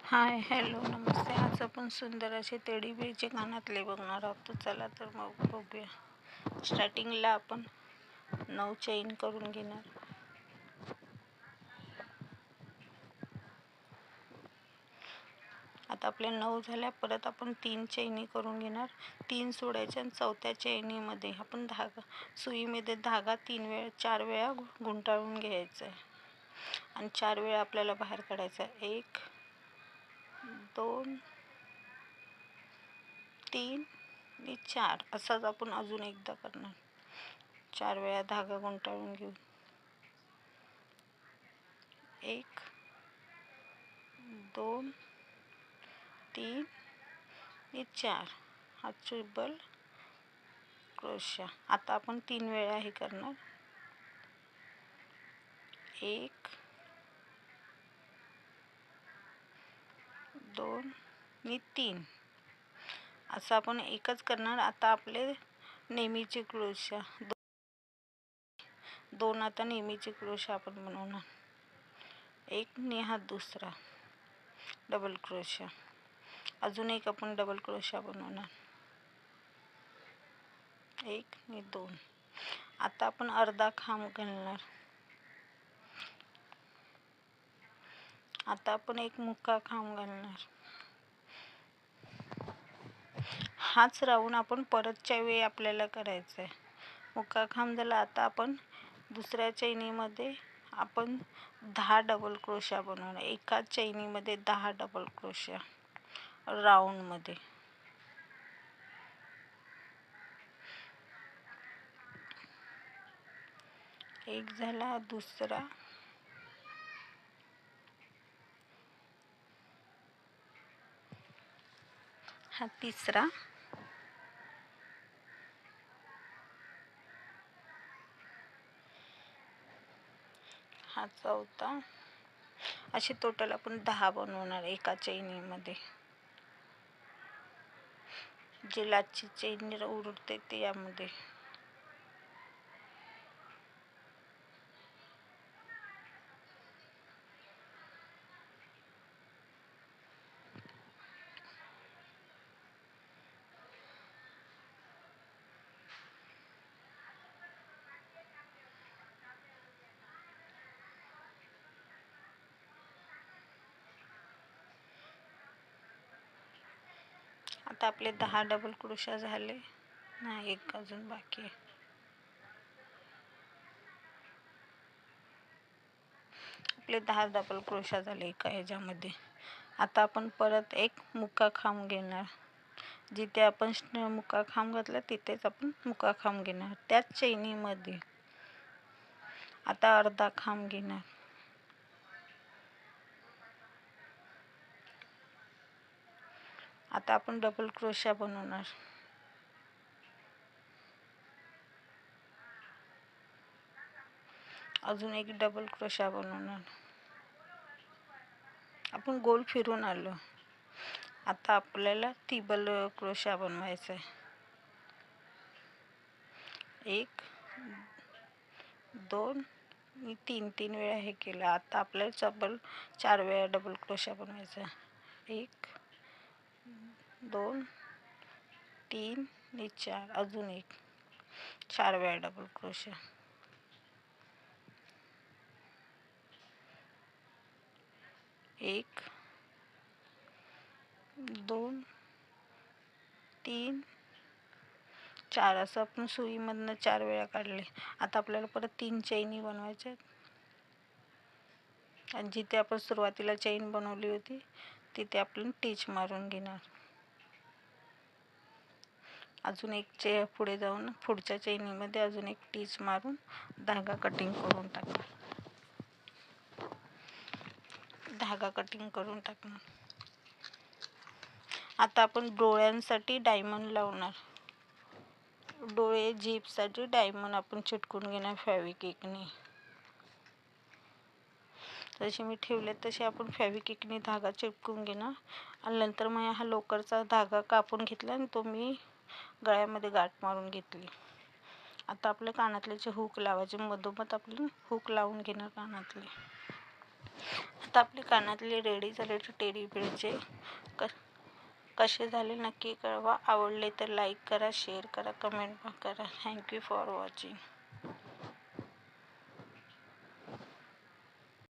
हाय, hello, नमस्ते. आज आपण सुंदर असे टेडीबिअरचे कानातले बघणार आहोत. तर चला तर मग बघूया. स्टार्टिंगला आपण 9 चेन करून घेणार. आता आपल्या 9 झाल्या. परत आपण 3 चैनी करून घेणार. 3 सोडायच्या आणि चौथ्या चैनीमध्ये आपण धागा, सुईमध्ये धागा 4 वेळा गुंडाळून घ्यायचा आहे आणि 4 वेळा आपल्याला बाहेर काढायचा. 1 2 3 आणि 4 असाच आपण अजून एकदा करणार. 4 वेळा धागा गुंडाळून घेऊ. 1 2 3 आणि 4 हा ट्रिपल क्रोशा. आता आपण 3 वेळा हे करणार. 1 2 आणि 3 असं आपण एकच करणार. आता आपले नेहमीचे क्रोशा 2 आता नेहमीचे क्रोशा आपण बनवणार. एक आणि हा दुसरा डबल क्रोशा. अजून एक आपण डबल क्रोशा बनवणार. 1 आणि 2. आता आपण अर्धा खांब घालणार. आता आपण एक मुक्का खांब घालणार. हाच राऊंड आपण परतच्या वेळी आपल्याला करायचा आहे. मुक्का खांब झाला. आता आपण दुसऱ्या चैनीमध्ये आपण 10 डबल क्रोशा बनवणार. एका चैनीमध्ये 10 डबल क्रोशा राऊंडमध्ये. एक झाला. दुसरा, हा तिसरा, हा चौथा. असे टोटल आपण 10 बनवणार एका चैनीमध्ये. जे लाचची चैनी उरते ते यामध्ये. आता आपले 10 डबल क्रोशा झाले. नाही, एक अजून बाकी आहे. आपले 10 डबल क्रोशा झाले एका ह्याच्यामध्ये. आता आपण परत एक मुक्का खांब घेणार. जिथे आपण मुक्का खांब घातला तिथेच आपण मुक्का खांब घेणार. त्याच चैनीमध्ये आता अर्धा खांब घेणार. आता आपण डबल क्रोशा बनवणार. अजून एक डबल क्रोशा बनवणार. आपण गोल फिरून आलो. आता आपल्याला ट्रिपल क्रोशा बनवायचा आहे. 1 2 आणि 3 वेळा हे केलं. आता आपल्याला 4 वेळा डबल क्रोशा बनवायचा. 1 2 3 आणि 4. अजून एक 4 वेळा डबल क्रोशा. 1 2 3 4 असं आपण सुईमधनं 4 वेळा काढले. आता आपल्याला परत 3 चैनी बनवायच्या आहेत. आणि जिथे आपण सुरुवातीला चैन बनवली होती तिथे आपण टिच मारून घेणार. अजून एक पुढे जाऊन पुढच्या चैनीमध्ये अजून एक टिच मारून धागा कटिंग करून टाकणार. आता आपण डोळ्यांसाठी डायमंड लावणार. डोळे जीपसाठी डायमंड आपण चिटकून घेणार फॅविक्विकने. जसे मी ठेवले तसे आपण फॅविक्विकने धागा चिटकून घेणार. आणि नंतर मग हा लोकरचा धागा कापून घेतला आणि तो मी गळ्यामध्ये गाठ मारून घेतली. आता आपल्या कानातल्याचे हुक लावायचे. मधोमध आपण हुक लावून घेणार कानातले. आता आपले कानातले रेडी झाले. टेडी बिअरचे कसे झाले नक्की कळवा. आवडले तर लाईक करा, शेअर करा, कमेंट करा. Thank you for watching.